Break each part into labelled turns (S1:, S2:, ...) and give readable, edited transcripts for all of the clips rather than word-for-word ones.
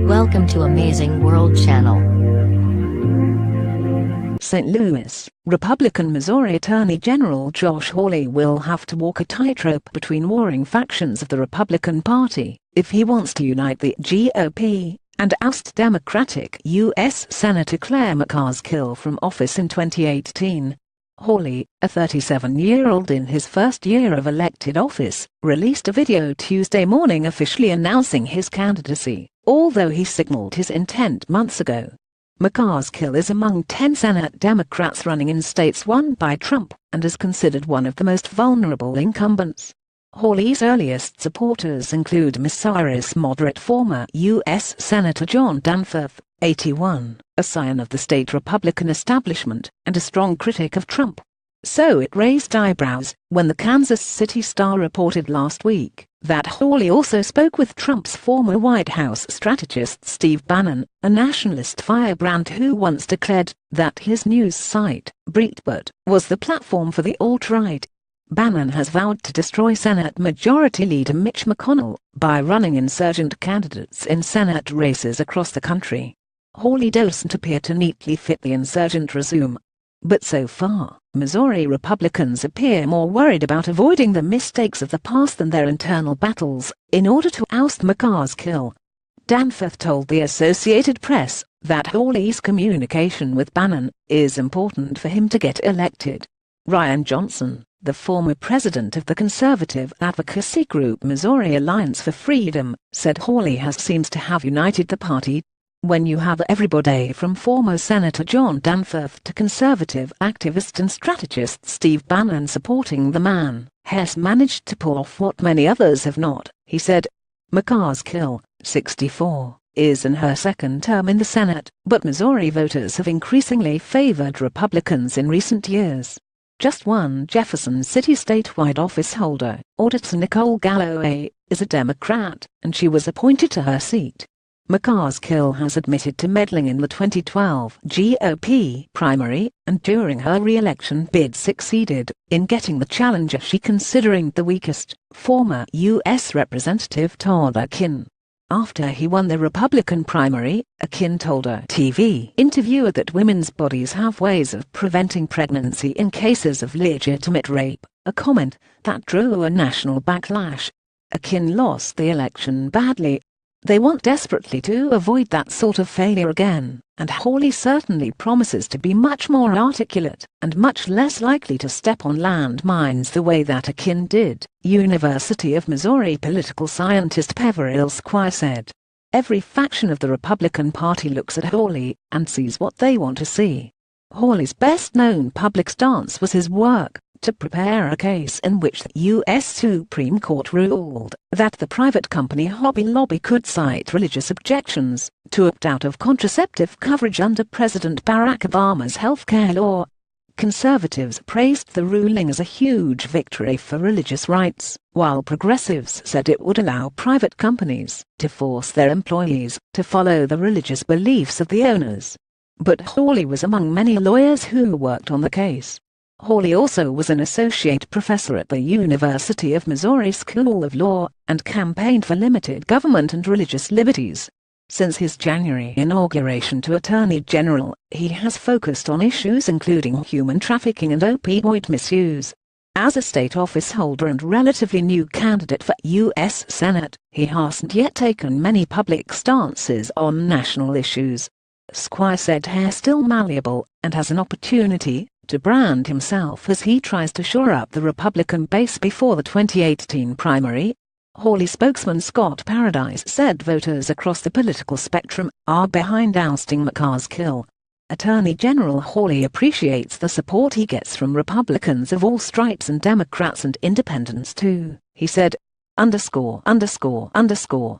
S1: Welcome to Amazing World Channel.
S2: St. Louis, Republican Missouri Attorney General Josh Hawley will have to walk a tightrope between warring factions of the Republican Party if he wants to unite the GOP and oust Democratic U.S. Senator Claire McCaskill from office in 2018. Hawley, a 37-year-old in his first year of elected office, released a video Tuesday morning officially announcing his candidacy, although he signaled his intent months ago. McCaskill is among 10 Senate Democrats running in states won by Trump and is considered one of the most vulnerable incumbents. Hawley's earliest supporters include Missouri's moderate former U.S. Senator John Danforth, 81, a scion of the state Republican establishment and a strong critic of Trump. So it raised eyebrows when the Kansas City Star reported last week that Hawley also spoke with Trump's former White House strategist Steve Bannon, a nationalist firebrand who once declared that his news site, Breitbart, was the platform for the alt-right. Bannon has vowed to destroy Senate Majority Leader Mitch McConnell by running insurgent candidates in Senate races across the country. Hawley doesn't appear to neatly fit the insurgent resume. But so far, Missouri Republicans appear more worried about avoiding the mistakes of the past than their internal battles in order to oust McCaskill. Danforth told the Associated Press that Hawley's communication with Bannon is important for him to get elected. Ryan Johnson, the former president of the conservative advocacy group Missouri Alliance for Freedom, said Hawley seems to have united the party. When you have everybody from former Senator John Danforth to conservative activist and strategist Steve Bannon supporting the man, has managed to pull off what many others have not, he said. McCaskill, 64, is in her second term in the Senate, but Missouri voters have increasingly favored Republicans in recent years. Just one Jefferson City statewide office holder, Auditor Nicole Galloway, is a Democrat, and she was appointed to her seat. McCaskill has admitted to meddling in the 2012 GOP primary, and during her re-election bid succeeded in getting the challenger she considered the weakest, former U.S. Representative Todd Akin. After he won the Republican primary, Akin told a TV interviewer that women's bodies have ways of preventing pregnancy in cases of legitimate rape, a comment that drew a national backlash. Akin lost the election badly. They want desperately to avoid that sort of failure again, and Hawley certainly promises to be much more articulate and much less likely to step on landmines the way that Akin did, University of Missouri political scientist Peveril Squire said. Every faction of the Republican Party looks at Hawley and sees what they want to see. Hawley's best-known public stance was his work to prepare a case in which the U.S. Supreme Court ruled that the private company Hobby Lobby could cite religious objections to opt out of contraceptive coverage under President Barack Obama's health care law. Conservatives praised the ruling as a huge victory for religious rights, while progressives said it would allow private companies to force their employees to follow the religious beliefs of the owners. But Hawley was among many lawyers who worked on the case. Hawley also was an associate professor at the University of Missouri School of Law and campaigned for limited government and religious liberties. Since his January inauguration to Attorney General, he has focused on issues including human trafficking and opioid misuse. As a state office holder and relatively new candidate for U.S. Senate, he hasn't yet taken many public stances on national issues. Squire said he's still malleable and has an opportunity to brand himself as he tries to shore up the Republican base before the 2018 primary. Hawley spokesman Scott Paradise said voters across the political spectrum are behind ousting McCaskill. Attorney General Hawley appreciates the support he gets from Republicans of all stripes and Democrats and independents too, he said.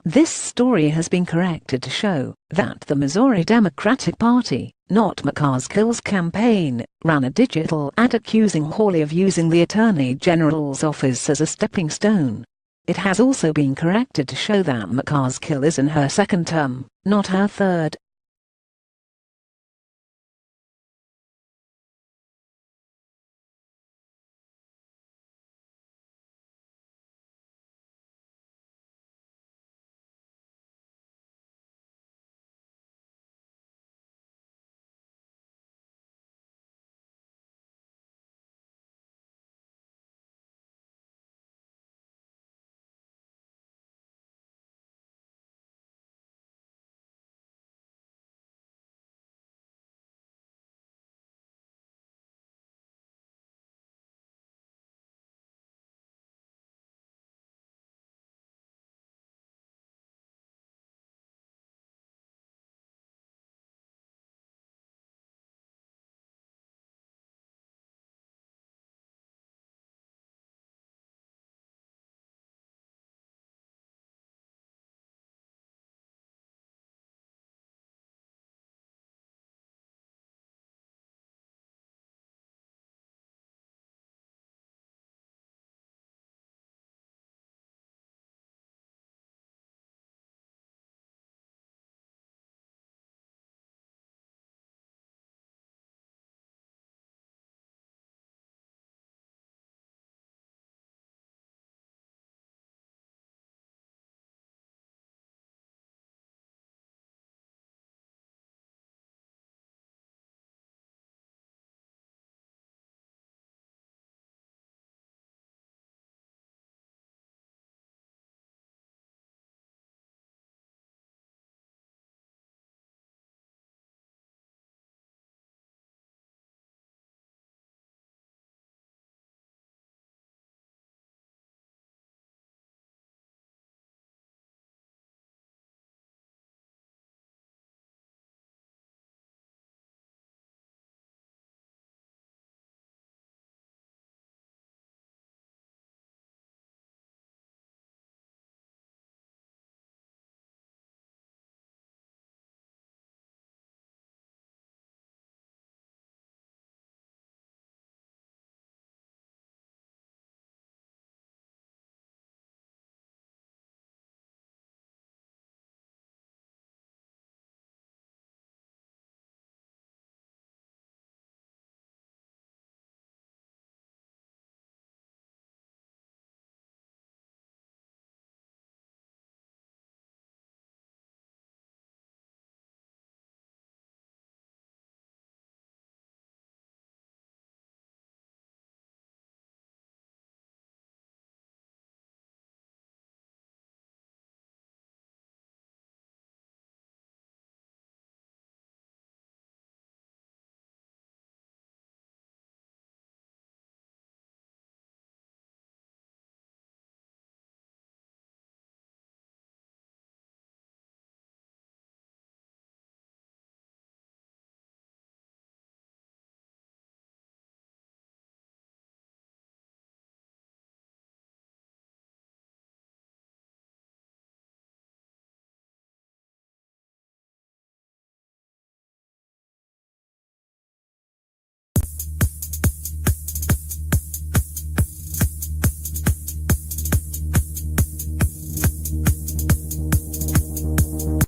S2: This story has been corrected to show that the Missouri Democratic Party, not McCaskill's campaign, ran a digital ad accusing Hawley of using the Attorney General's office as a stepping stone. It has also been corrected to show that McCaskill is in her second term, not her third.